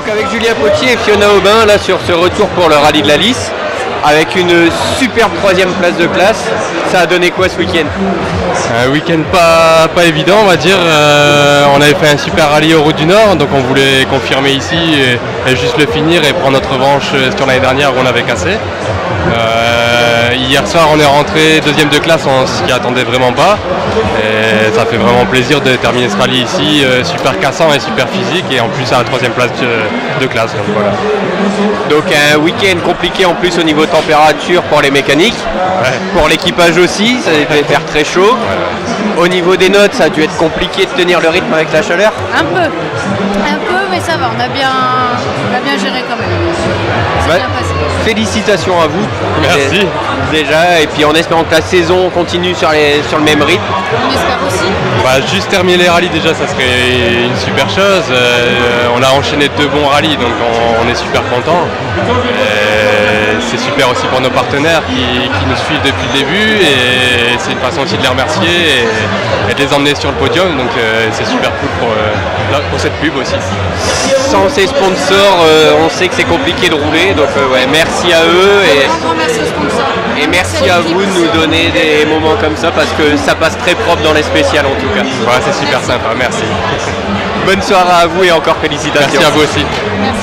avec Julien Potier et Fiona Aubin là sur ce retour pour le rallye de la Lys avec une superbe troisième place de classe. Ça a donné quoi ce week-end? Un week-end pas évident on va dire. On avait fait un super rallye aux Routes du Nord, donc on voulait confirmer ici et juste le finir et prendre notre revanche sur l'année dernière où on avait cassé. Hier soir on est rentré deuxième de classe, on s'y attendait vraiment pas et ça fait vraiment plaisir de terminer ce rallye ici, super cassant et super physique et en plus à la troisième place de classe. Donc, voilà. Donc un week-end compliqué en plus au niveau température pour les mécaniques, ouais. Pour l'équipage aussi, ça devait faire très chaud. Ouais. Au niveau des notes, ça a dû être compliqué de tenir le rythme avec la chaleur? Un peu, mais ça va, on a bien géré quand même. C'est bien passé. Félicitations à vous. Merci. Déjà, et puis en espérant que la saison continue sur le même rythme. On espère aussi. Bah, juste terminer les rallyes déjà, ça serait une super chose. On a enchaîné 2 bons rallyes, donc on est super content. C'est super aussi pour nos partenaires qui nous suivent depuis le début et c'est une façon aussi de les remercier et de les emmener sur le podium, donc c'est super cool pour cette pub aussi. Sans ces sponsors, on sait que c'est compliqué de rouler, donc ouais, merci à eux et merci à vous de nous donner des moments comme ça parce que ça passe très propre dans les spéciales en tout cas. Ouais, c'est super sympa, merci. Bonne soirée à vous et encore félicitations. Merci à vous aussi. Merci.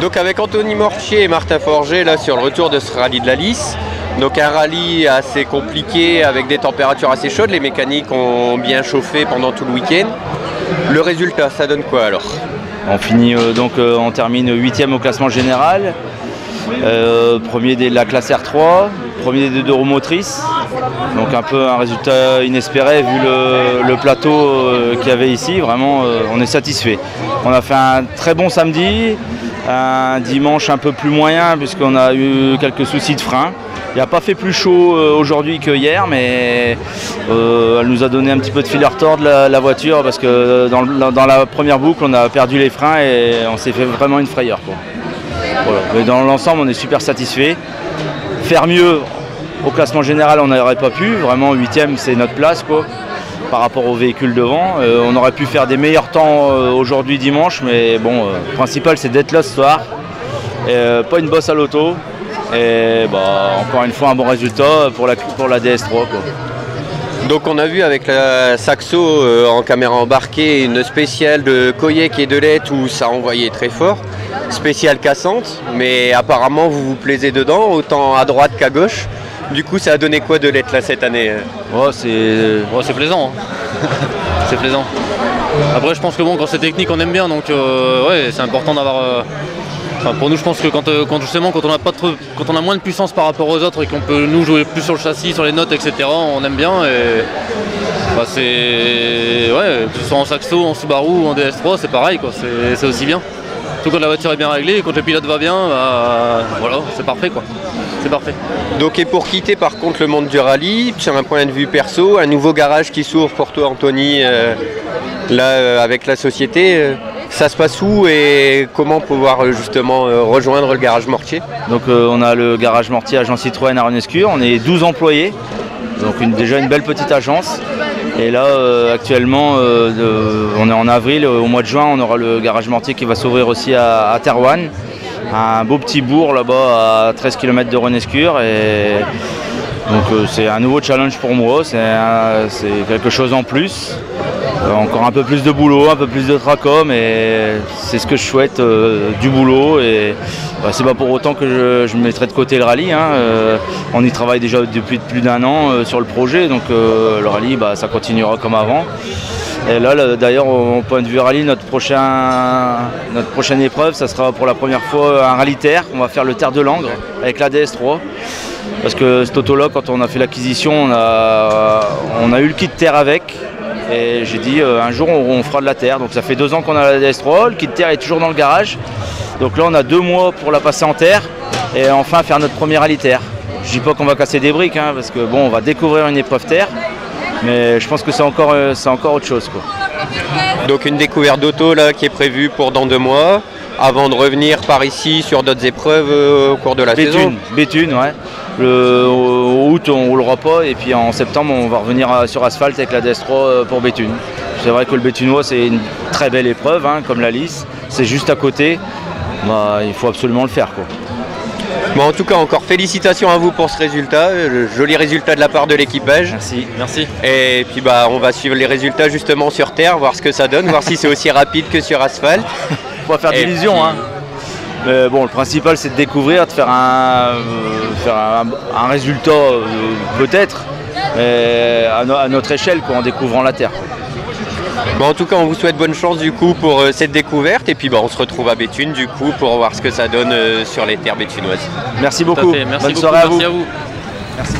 Donc avec Anthony Mortier et Martin Forget là sur le retour de ce rallye de la Lys. Donc un rallye assez compliqué avec des températures assez chaudes, les mécaniques ont bien chauffé pendant tout le week-end. Le résultat, ça donne quoi alors? On finit on termine 8e au classement général, premier de la classe R3, premier des deux roues motrices. Donc un peu un résultat inespéré vu le plateau qu'il y avait ici. Vraiment on est satisfait. On a fait un très bon samedi, un dimanche un peu plus moyen puisqu'on a eu quelques soucis de frein. Il n'a pas fait plus chaud aujourd'hui que hier, mais elle nous a donné un petit peu de fil à retordre la voiture parce que dans la première boucle on a perdu les freins et on s'est fait vraiment une frayeur, quoi. Voilà. Mais dans l'ensemble on est super satisfait. Faire mieux au classement général on n'aurait pas pu, vraiment 8e c'est notre place, quoi, par rapport aux véhicules devant. On aurait pu faire des meilleurs temps aujourd'hui dimanche, mais bon, le principal c'est d'être là ce soir, pas une bosse à l'auto. Et encore une fois un bon résultat pour la DS3, quoi. Donc on a vu avec la Saxo en caméra embarquée une spéciale de Koyek et de Lett où ça envoyait très fort, spéciale cassante, mais apparemment vous vous plaisez dedans, autant à droite qu'à gauche. Du coup ça a donné quoi de Lett là cette année? C'est plaisant, hein. C'est plaisant. Après je pense que bon, quand c'est technique on aime bien, donc ouais, c'est important d'avoir... Enfin, pour nous, je pense que quand on a moins de puissance par rapport aux autres et qu'on peut nous jouer plus sur le châssis, sur les notes, etc., on aime bien. Et que ce soit en Saxo, en Subaru ou en DS3, c'est pareil, quoi. C'est aussi bien. Surtout quand la voiture est bien réglée et quand le pilote va bien, voilà, c'est parfait, quoi. C'est parfait. Donc et pour quitter par contre le monde du rallye, sur un point de vue perso, un nouveau garage qui s'ouvre pour toi Anthony, avec la société. Ça se passe où et comment pouvoir justement rejoindre le garage Mortier? Donc on a le garage Mortier agent Citroën à Renescure, on est 12 employés, donc déjà une belle petite agence. Et là actuellement on est en avril, au mois de juin on aura le garage Mortier qui va s'ouvrir aussi à Terouanne, un beau petit bourg là-bas à 13 km de Renescure. Et donc c'est un nouveau challenge pour moi, c'est quelque chose en plus. Encore un peu plus de boulot, un peu plus de tracas, mais c'est ce que je souhaite, du boulot. Et c'est pas pour autant que je mettrai de côté le rallye, hein. On y travaille déjà depuis plus d'un an sur le projet, donc le rallye ça continuera comme avant. Et là d'ailleurs au point de vue rallye, notre prochaine épreuve, ça sera pour la première fois un rallye terre. On va faire le Terre de Langres avec la DS3. Parce que cet auto-là, quand on a fait l'acquisition, on a eu le kit terre avec. Et j'ai dit un jour on fera de la terre. Donc ça fait 2 ans qu'on a la DS3, le kit terre est toujours dans le garage. Donc là on a 2 mois pour la passer en terre et enfin faire notre premier rallye terre. Je dis pas qu'on va casser des briques, hein, parce que bon, on va découvrir une épreuve terre, mais je pense que c'est encore autre chose, quoi. Donc une découverte d'auto là qui est prévue pour dans 2 mois, avant de revenir par ici sur d'autres épreuves au cours de la saison. Béthune, ouais. Au août on roulera pas et puis en septembre on va revenir sur asphalte avec la DS3 pour Béthune. C'est vrai que le Béthunois c'est une très belle épreuve, hein, comme la Lys, c'est juste à côté, il faut absolument le faire, quoi. Bon, en tout cas encore félicitations à vous pour ce résultat, joli résultat de la part de l'équipage. Merci. Et puis on va suivre les résultats justement sur terre, voir ce que ça donne, voir si c'est aussi rapide que sur asphalte. Faut pas faire d'illusions, hein. Mais bon, le principal c'est de découvrir, de faire un résultat peut-être, à notre échelle, quoi, en découvrant la terre. Bon, en tout cas, on vous souhaite bonne chance du coup pour cette découverte et puis on se retrouve à Béthune du coup pour voir ce que ça donne sur les terres béthunoises. Merci beaucoup. Merci bonne soirée à vous. Merci à vous. Merci.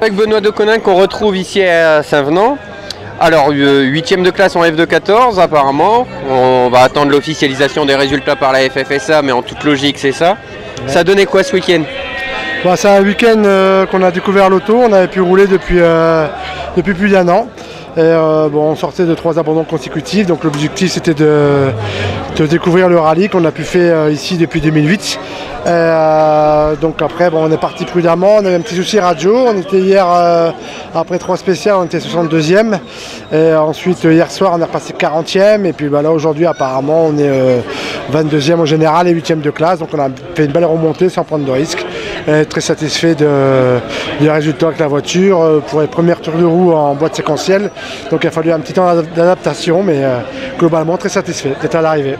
Avec Benoît Deconin qu'on retrouve ici à Saint-Venant. Alors 8e de classe en F2-14 apparemment. On va attendre l'officialisation des résultats par la FFSA, mais en toute logique c'est ça. Ouais. Ça donnait quoi ce week-end? Bah, c'est un week-end qu'on a découvert l'auto, on avait pu rouler depuis plus d'1 an. Et, on sortait de 3 abandons consécutifs, donc l'objectif c'était de découvrir le rallye qu'on a pu faire ici depuis 2008. Donc après on est parti prudemment, on avait un petit souci radio, on était hier après 3 spéciales, on était 62e et ensuite hier soir on est repassé 40e et puis là aujourd'hui apparemment on est 22e au général et 8e de classe, donc on a fait une belle remontée sans prendre de risques. Très satisfait des résultats avec la voiture pour les premiers tours de roue en boîte séquentielle, donc il a fallu un petit temps d'adaptation mais globalement très satisfait d'être à l'arrivée.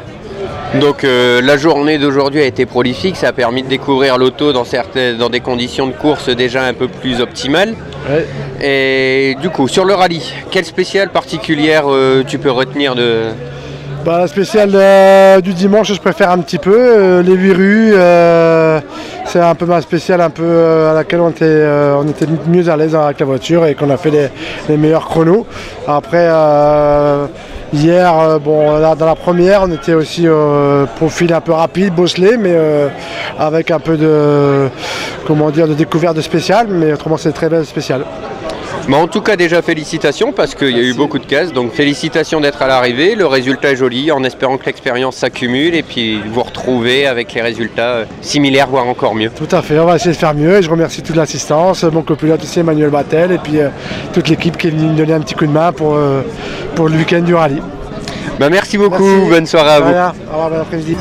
Donc la journée d'aujourd'hui a été prolifique, ça a permis de découvrir l'auto dans des conditions de course déjà un peu plus optimales. Ouais. Et du coup, sur le rallye, quelle spéciale particulière tu peux retenir de... Bah, la spéciale du dimanche, je préfère un petit peu. Les 8 rues, c'est un peu ma spéciale, un peu à laquelle on était mieux à l'aise avec la voiture et qu'on a fait les meilleurs chronos. Après, hier, dans la première, on était aussi profil un peu rapide, bosselé, mais avec un peu de découverte de spécial. Mais autrement, c'est une très belle spéciale. Mais en tout cas déjà félicitations parce qu'il y a eu beaucoup de cases, donc félicitations d'être à l'arrivée, le résultat est joli en espérant que l'expérience s'accumule et puis vous retrouver avec les résultats similaires voire encore mieux. Tout à fait, on va essayer de faire mieux et je remercie toute l'assistance, mon copilote aussi Emmanuel Battel et puis toute l'équipe qui est venue me donner un petit coup de main pour le week-end du rallye. Bah, merci beaucoup, merci. Bonne soirée à vous. Au revoir, bon après-midi.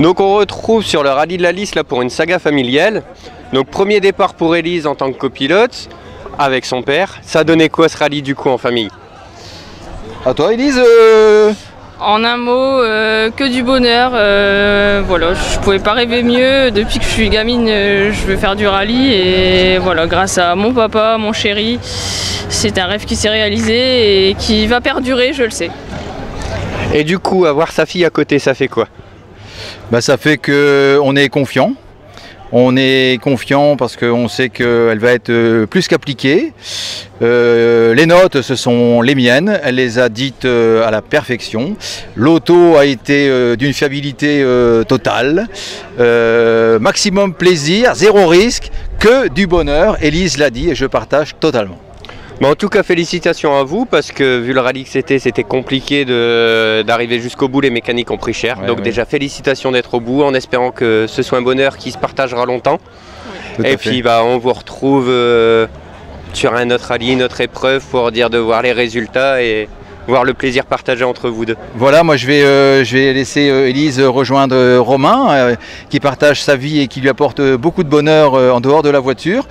Donc on retrouve sur le rallye de la Lys là pour une saga familiale. Donc premier départ pour Élise en tant que copilote avec son père. Ça a donné quoi ce rallye du coup en famille? À toi Élise En un mot, que du bonheur. Voilà, je pouvais pas rêver mieux. Depuis que je suis gamine, je veux faire du rallye et voilà, grâce à mon papa, mon chéri, c'est un rêve qui s'est réalisé et qui va perdurer, je le sais. Et du coup, avoir sa fille à côté, ça fait quoi? Bah, ça fait qu'on est confiant. On est confiant parce qu'on sait qu'elle va être plus qu'appliquée. Les notes, ce sont les miennes. Elle les a dites à la perfection. L'auto a été d'une fiabilité totale. Maximum plaisir, zéro risque, que du bonheur. Élise l'a dit et je partage totalement. Bon, en tout cas, félicitations à vous parce que vu le rallye que c'était compliqué d'arriver jusqu'au bout. Les mécaniques ont pris cher. Ouais, donc déjà, félicitations d'être au bout en espérant que ce soit un bonheur qui se partagera longtemps. Et puis, on vous retrouve sur un autre rallye, une autre épreuve pour dire de voir les résultats et voir le plaisir partagé entre vous deux. Voilà, moi je vais laisser Élise rejoindre Romain, qui partage sa vie et qui lui apporte beaucoup de bonheur en dehors de la voiture.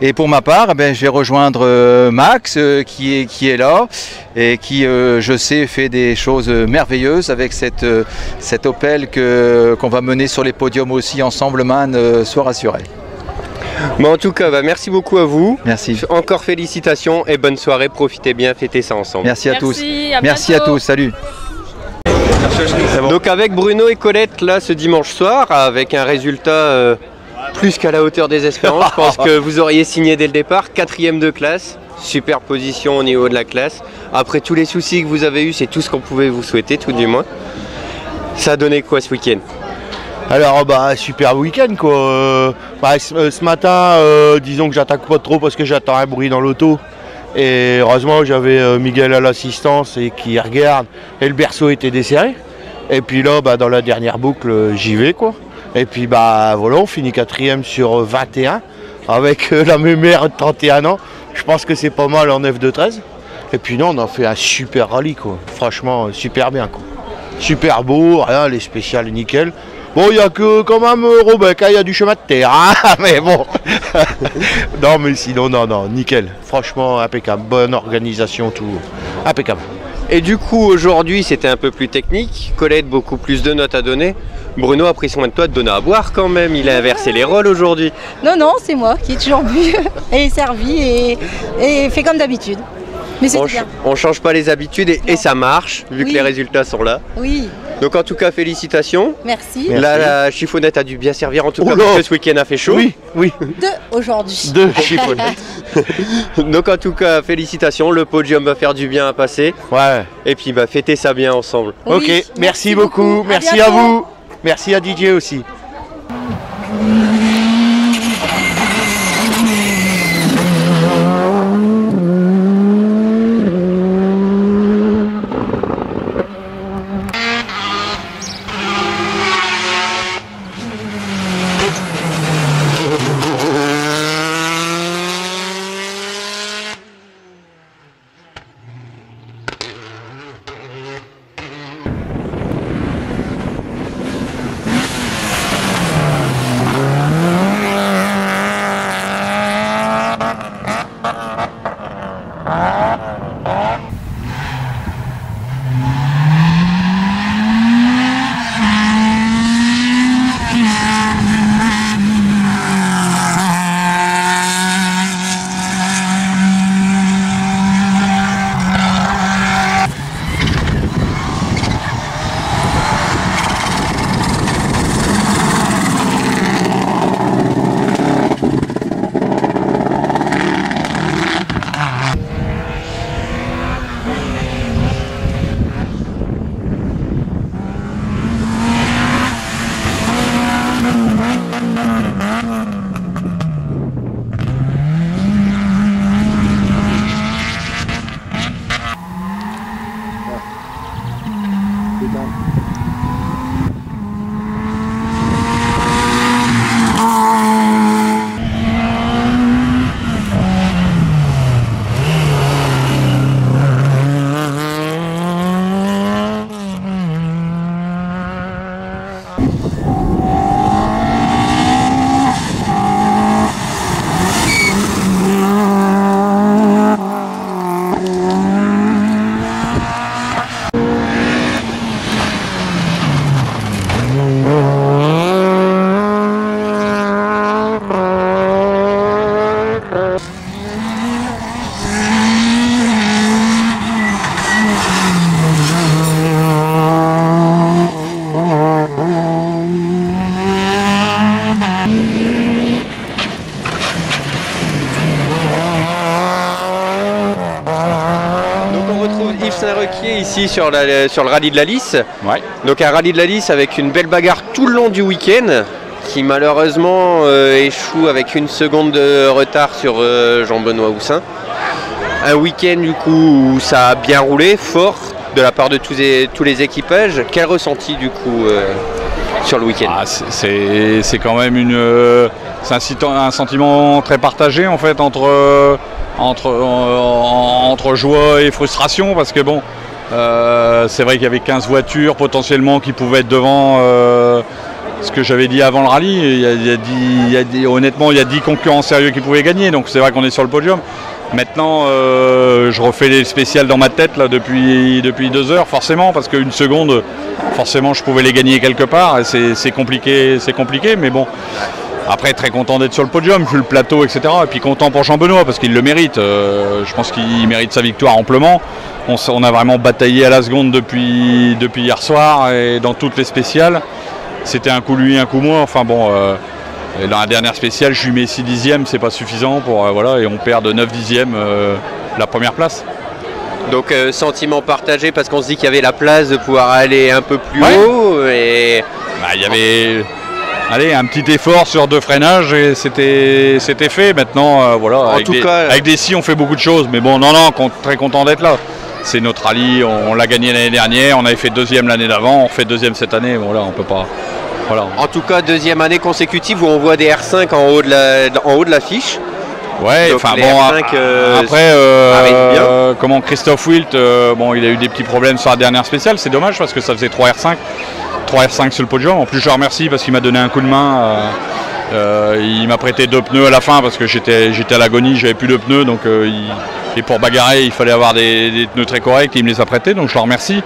Et pour ma part, je vais rejoindre Max, qui est là et qui, je sais, fait des choses merveilleuses avec cette Opel qu'on va mener sur les podiums aussi ensemble, Man, sois rassuré. Bon, en tout cas, merci beaucoup à vous. Merci. Encore félicitations et bonne soirée. Profitez bien, fêtez ça ensemble. Merci à tous. Merci à tous. Salut. Donc avec Bruno et Colette là ce dimanche soir, avec un résultat plus qu'à la hauteur des espérances, je pense que vous auriez signé dès le départ, 4e de classe, super position au niveau de la classe. Après tous les soucis que vous avez eus, c'est tout ce qu'on pouvait vous souhaiter, tout du moins. Ça a donné quoi ce week-end? Alors super week-end quoi. Ce matin, disons que j'attaque pas trop parce que j'attends un bruit dans l'auto. Et heureusement j'avais Miguel à l'assistance et qui regarde. Et le berceau était desserré. Et puis là dans la dernière boucle j'y vais quoi. Et puis voilà, on finit 4e sur 21 avec la mémère de 31 ans. Je pense que c'est pas mal en F de 13. Et puis non, on a fait un super rallye quoi. Franchement super bien quoi. Super beau, rien, les spéciales nickel. Bon, il n'y a que quand même Robec, il y a du chemin de terre, hein, mais bon. Non, mais sinon, non, nickel. Franchement, impeccable. Bonne organisation, tout. Impeccable. Et du coup, aujourd'hui, c'était un peu plus technique. Colette, beaucoup plus de notes à donner. Bruno a pris soin de toi de donner à boire quand même. Il a inversé les rôles aujourd'hui. Non, c'est moi qui ai toujours bu et servi et fait comme d'habitude. Mais c'est bien. On change pas les habitudes et ça marche, vu que les résultats sont là. Oui. Donc en tout cas, félicitations. Merci. Là, la chiffonnette a dû bien servir en tout cas parce que ce week-end a fait chaud. Oui. 2 aujourd'hui. 2 chiffonnettes. Donc en tout cas, félicitations. Le podium va faire du bien à passer. Ouais. Et puis fêtez ça bien ensemble. Oui, ok, merci beaucoup. Merci à vous. Merci à DJ aussi. Ici sur le rallye de la Lys. Ouais. Donc un rallye de la Lys avec une belle bagarre tout le long du week-end qui malheureusement échoue avec 1 seconde de retard sur Jean-Benoît Houssin. Un week-end du coup où ça a bien roulé, fort de la part de tous les équipages. Quel ressenti du coup sur le week-end? C'est quand même un sentiment très partagé en fait entre joie et frustration parce que bon, C'est vrai qu'il y avait 15 voitures potentiellement qui pouvaient être devant ce que j'avais dit avant le rallye. Honnêtement, il y a 10 concurrents sérieux qui pouvaient gagner, donc c'est vrai qu'on est sur le podium. Maintenant, je refais les spéciales dans ma tête là, depuis 2 heures, forcément, parce qu'une seconde, forcément, je pouvais les gagner quelque part. C'est compliqué, mais bon. Après, très content d'être sur le podium, vu le plateau, etc. Et puis content pour Jean-Benoît, parce qu'il le mérite. Je pense qu'il mérite sa victoire amplement. On a vraiment bataillé à la seconde depuis hier soir et dans toutes les spéciales. C'était un coup lui, un coup moi. Enfin bon, dans la dernière spéciale, je lui mets 6 dixièmes, c'est pas suffisant pour voilà, et on perd de 9 dixièmes la première place. Donc sentiment partagé parce qu'on se dit qu'il y avait la place de pouvoir aller un peu plus haut et il y avait un petit effort sur 2 freinages et c'était fait. Maintenant voilà, avec des scies on fait beaucoup de choses, mais bon très content d'être là. C'est notre rallye, on l'a gagné l'année dernière, on avait fait 2e l'année d'avant, on fait 2e cette année, voilà, on peut pas. Voilà. En tout cas, 2e année consécutive où on voit des R5 en haut de l'affiche. Ouais, enfin bon, après, comment Christophe Wilt, il a eu des petits problèmes sur la dernière spéciale, c'est dommage parce que ça faisait 3 R5 sur le podium. En plus, je le remercie parce qu'il m'a donné un coup de main. Il m'a prêté 2 pneus à la fin parce que j'étais à l'agonie, j'avais plus de pneus, donc et pour bagarrer il fallait avoir des pneus très corrects, il me les a prêtés, donc je le remercie.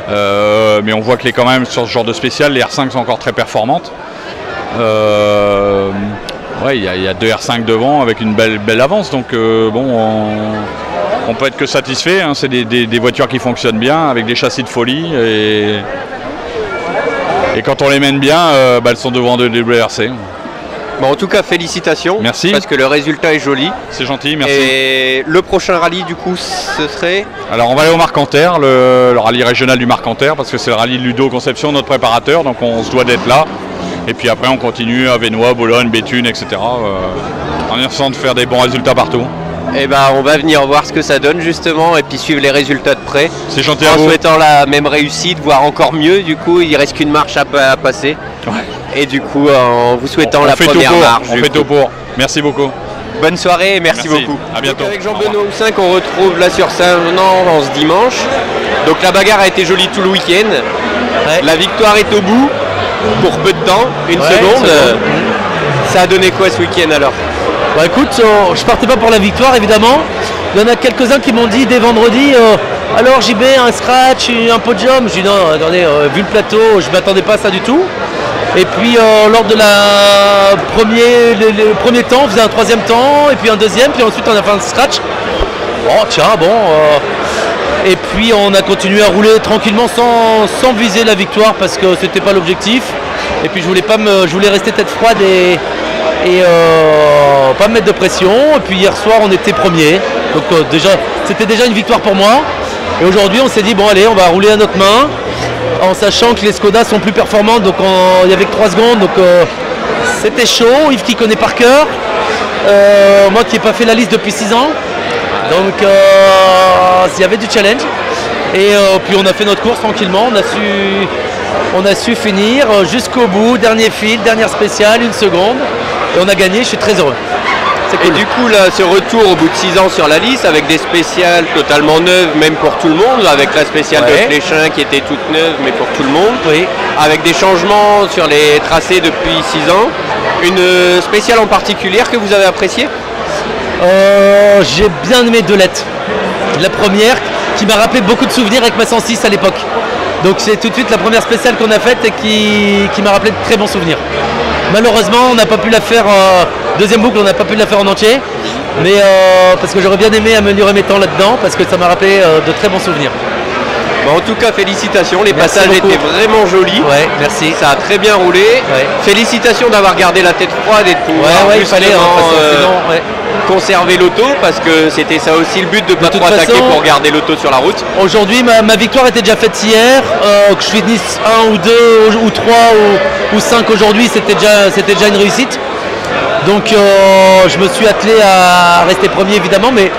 Mais on voit que quand même sur ce genre de spécial, les R5 sont encore très performantes. Il y a 2 R5 devant avec une belle avance, donc on peut être que satisfait, hein. C'est des voitures qui fonctionnent bien avec des châssis de folie et quand on les mène bien, elles sont devant de WRC. Bon, en tout cas, félicitations. Merci. Parce que le résultat est joli. C'est gentil, merci. Et le prochain rallye, du coup, ce serait? Alors, on va aller au Marcanterre, le rallye régional du Marcanterre, parce que c'est le rallye Ludo Conception, notre préparateur, donc on se doit d'être là. Et puis après, on continue à Vénois, Bologne, Béthune, etc. En essayant de faire des bons résultats partout. Et on va venir voir ce que ça donne justement et puis suivre les résultats de près. C'est gentil à vous. En souhaitant la même réussite, voire encore mieux. Du coup, il reste qu'une marche à passer. Ouais. Et du coup, en vous souhaitant la première marche. On fait tout pour. Merci beaucoup. Bonne soirée et merci beaucoup. À bientôt. Donc avec Jean-Benoît Houssin qu'on retrouve là sur Saint-Venant ce dimanche. Donc la bagarre a été jolie tout le week-end. Ouais. La victoire est au bout pour peu de temps, une seconde. Ça a donné quoi ce week-end alors? Bah écoute, je partais pas pour la victoire évidemment. Il y en a quelques-uns qui m'ont dit dès vendredi alors JB, un scratch, un podium. Je dis non, attendez, vu le plateau, je m'attendais pas à ça du tout. Et puis lors de le premier temps, on faisait un 3e temps, et puis un 2e, puis ensuite on a fait un scratch. Oh tiens, bon. Et puis on a continué à rouler tranquillement sans viser la victoire parce que c'était pas l'objectif. Et puis je voulais rester tête froide et pas me mettre de pression. Et puis hier soir on était premier, donc c'était déjà une victoire pour moi. Et aujourd'hui on s'est dit bon allez, on va rouler à notre main, en sachant que les Skoda sont plus performantes, donc il y avait que 3 secondes, donc c'était chaud. Yves qui connaît par cœur, moi qui n'ai pas fait la liste depuis 6 ans, donc il y avait du challenge. Et puis on a fait notre course tranquillement, on a su finir jusqu'au bout, dernier fil, dernière spéciale, 1 seconde. Et on a gagné, je suis très heureux. Cool. Et du coup, là, ce retour au bout de 6 ans sur la liste, avec des spéciales totalement neuves, même pour tout le monde, avec la spéciale de Fléchin qui était toute neuve, mais pour tout le monde, avec des changements sur les tracés depuis 6 ans, une spéciale en particulier que vous avez appréciée? J'ai bien aimé 2 lettres. La première, qui m'a rappelé beaucoup de souvenirs avec ma 106 à l'époque. Donc c'est tout de suite la première spéciale qu'on a faite et qui m'a rappelé de très bons souvenirs. Malheureusement, on n'a pas pu la faire, deuxième boucle, on n'a pas pu la faire en entier, mais parce que j'aurais bien aimé améliorer mes temps là-dedans, parce que ça m'a rappelé de très bons souvenirs. Bon, en tout cas, félicitations, les passages étaient vraiment jolis. Ouais, merci. Ça a très bien roulé. Ouais. Félicitations d'avoir gardé la tête froide et de pouvoir il fallait, conserver l'auto, parce que c'était ça aussi le but de ne pas trop attaquer pour garder l'auto sur la route. Aujourd'hui, ma victoire était déjà faite hier, que je finisse 1 ou 2 ou 3 ou 5 aujourd'hui, c'était déjà une réussite. Donc je me suis attelé à rester premier évidemment, mais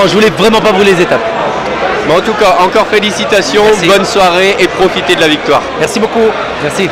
je voulais vraiment pas brûler les étapes. Bon, en tout cas, encore félicitations, bonne soirée et profitez de la victoire. Merci beaucoup, merci.